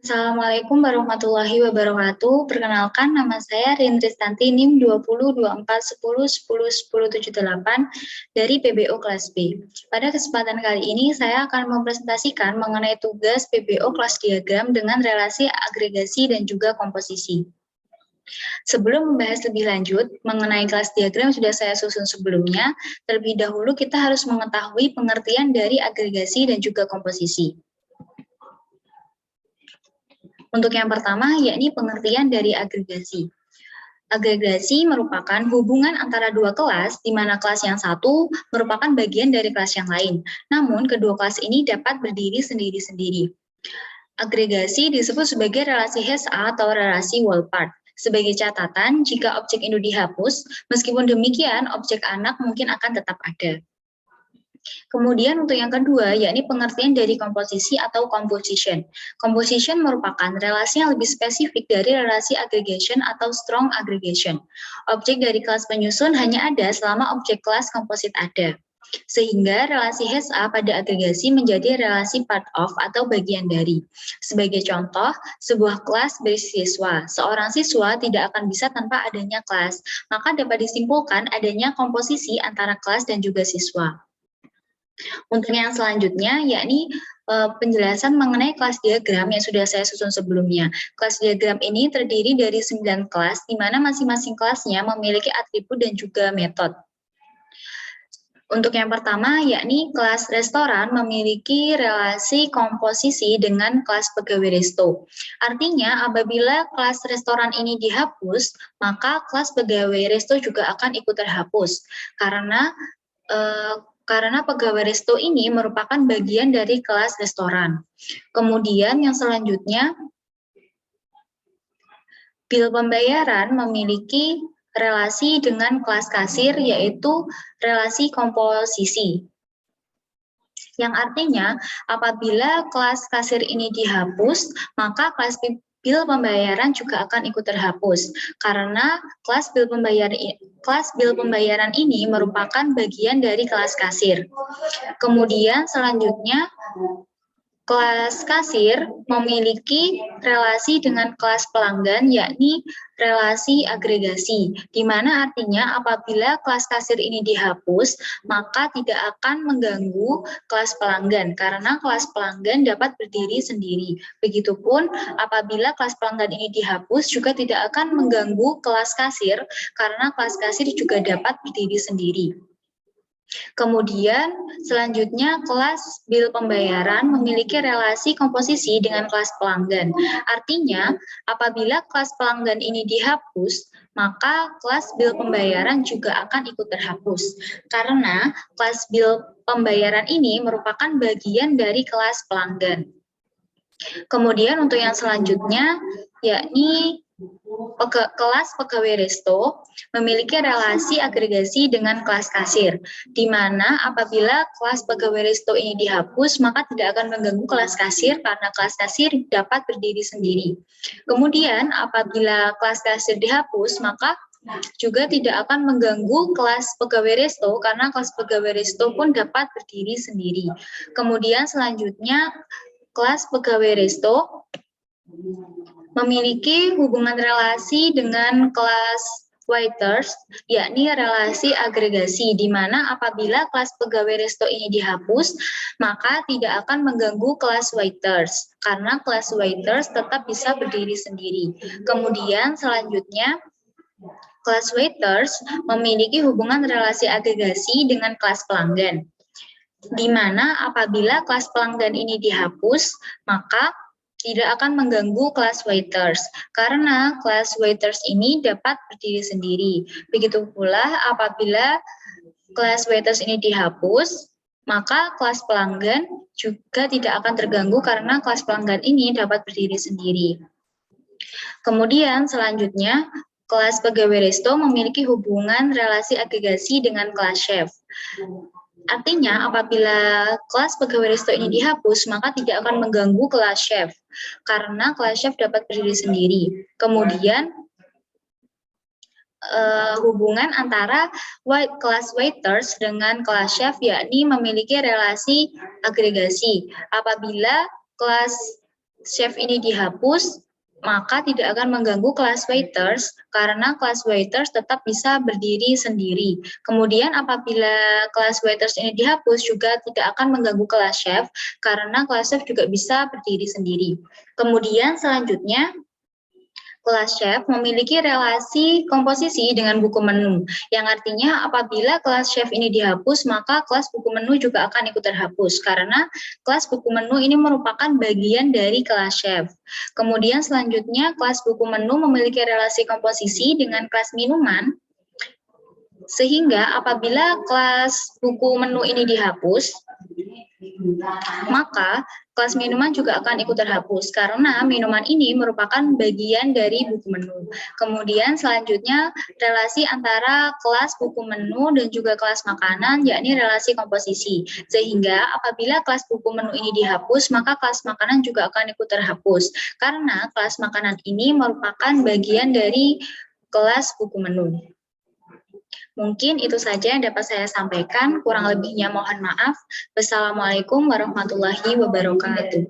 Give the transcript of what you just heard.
Assalamualaikum warahmatullahi wabarakatuh. Perkenalkan, nama saya Rin Tristanti NIM 202410101078 dari PBO kelas B. Pada kesempatan kali ini saya akan mempresentasikan mengenai tugas PBO kelas diagram dengan relasi agregasi dan juga komposisi. Sebelum membahas lebih lanjut mengenai kelas diagram yang sudah saya susun sebelumnya, terlebih dahulu kita harus mengetahui pengertian dari agregasi dan juga komposisi. Untuk yang pertama, yakni pengertian dari agregasi. Agregasi merupakan hubungan antara dua kelas, di mana kelas yang satu merupakan bagian dari kelas yang lain. Namun, kedua kelas ini dapat berdiri sendiri-sendiri. Agregasi disebut sebagai relasi HSA atau relasi wall-part. Sebagai catatan, jika objek induk dihapus, meskipun demikian, objek anak mungkin akan tetap ada. Kemudian untuk yang kedua, yakni pengertian dari komposisi atau composition. Composition merupakan relasi yang lebih spesifik dari relasi aggregation atau strong aggregation. Objek dari kelas penyusun hanya ada selama objek kelas komposit ada. Sehingga relasi HSA pada agregasi menjadi relasi part of atau bagian dari. Sebagai contoh, sebuah kelas berisi siswa. Seorang siswa tidak akan bisa tanpa adanya kelas, maka dapat disimpulkan adanya komposisi antara kelas dan juga siswa. Untuk yang selanjutnya, yakni penjelasan mengenai kelas diagram yang sudah saya susun sebelumnya. Kelas diagram ini terdiri dari 9 kelas, di mana masing-masing kelasnya memiliki atribut dan juga metode. Untuk yang pertama, yakni kelas restoran memiliki relasi komposisi dengan kelas pegawai resto. Artinya, apabila kelas restoran ini dihapus, maka kelas pegawai resto juga akan ikut terhapus. Karena pegawai resto ini merupakan bagian dari kelas restoran. Kemudian yang selanjutnya, bil pembayaran memiliki relasi dengan kelas kasir, yaitu relasi komposisi. Yang artinya, apabila kelas kasir ini dihapus, maka kelas bil pembayaran juga akan ikut terhapus. Karena kelas bil pembayaran ini merupakan bagian dari kelas kasir. Kemudian selanjutnya, kelas kasir memiliki relasi dengan kelas pelanggan, yakni relasi agregasi, di mana artinya apabila kelas kasir ini dihapus, maka tidak akan mengganggu kelas pelanggan, karena kelas pelanggan dapat berdiri sendiri. Begitupun apabila kelas pelanggan ini dihapus, juga tidak akan mengganggu kelas kasir, karena kelas kasir juga dapat berdiri sendiri. Kemudian selanjutnya kelas bil pembayaran memiliki relasi komposisi dengan kelas pelanggan. Artinya apabila kelas pelanggan ini dihapus, maka kelas bil pembayaran juga akan ikut terhapus. Karena kelas bil pembayaran ini merupakan bagian dari kelas pelanggan. Kemudian untuk yang selanjutnya, yakni kelas pegawai resto memiliki relasi agregasi dengan kelas kasir, di mana apabila kelas pegawai resto ini dihapus, maka tidak akan mengganggu kelas kasir karena kelas kasir dapat berdiri sendiri. Kemudian apabila kelas kasir dihapus, maka juga tidak akan mengganggu kelas pegawai resto karena kelas pegawai resto pun dapat berdiri sendiri. Kemudian selanjutnya kelas pegawai resto memiliki hubungan relasi dengan kelas waiters, yakni relasi agregasi, di mana apabila kelas pegawai resto ini dihapus, maka tidak akan mengganggu kelas waiters, karena kelas waiters tetap bisa berdiri sendiri. Kemudian selanjutnya, kelas waiters memiliki hubungan relasi agregasi dengan kelas pelanggan, di mana apabila kelas pelanggan ini dihapus, maka tidak akan mengganggu kelas waiters, karena kelas waiters ini dapat berdiri sendiri. Begitu pula apabila kelas waiters ini dihapus, maka kelas pelanggan juga tidak akan terganggu karena kelas pelanggan ini dapat berdiri sendiri. Kemudian selanjutnya, kelas pegawai resto memiliki hubungan relasi agregasi dengan kelas chef. Artinya, apabila kelas pegawai resto ini dihapus, maka tidak akan mengganggu kelas chef, karena kelas chef dapat berdiri sendiri. Kemudian, hubungan antara kelas waiters dengan kelas chef, yakni memiliki relasi agregasi. Apabila kelas chef ini dihapus, maka tidak akan mengganggu kelas waiters karena kelas waiters tetap bisa berdiri sendiri. Kemudian apabila kelas waiters ini dihapus juga tidak akan mengganggu kelas chef karena kelas chef juga bisa berdiri sendiri. Kemudian selanjutnya kelas chef memiliki relasi komposisi dengan buku menu, yang artinya apabila kelas chef ini dihapus, maka kelas buku menu juga akan ikut terhapus, karena kelas buku menu ini merupakan bagian dari kelas chef. Kemudian selanjutnya, kelas buku menu memiliki relasi komposisi dengan kelas minuman, sehingga apabila kelas buku menu ini dihapus, maka kelas minuman juga akan ikut terhapus karena minuman ini merupakan bagian dari buku menu. Kemudian selanjutnya relasi antara kelas buku menu dan juga kelas makanan, yakni relasi komposisi. Sehingga apabila kelas buku menu ini dihapus, maka kelas makanan juga akan ikut terhapus karena kelas makanan ini merupakan bagian dari kelas buku menu. Mungkin itu saja yang dapat saya sampaikan, kurang lebihnya mohon maaf. Wassalamualaikum warahmatullahi wabarakatuh.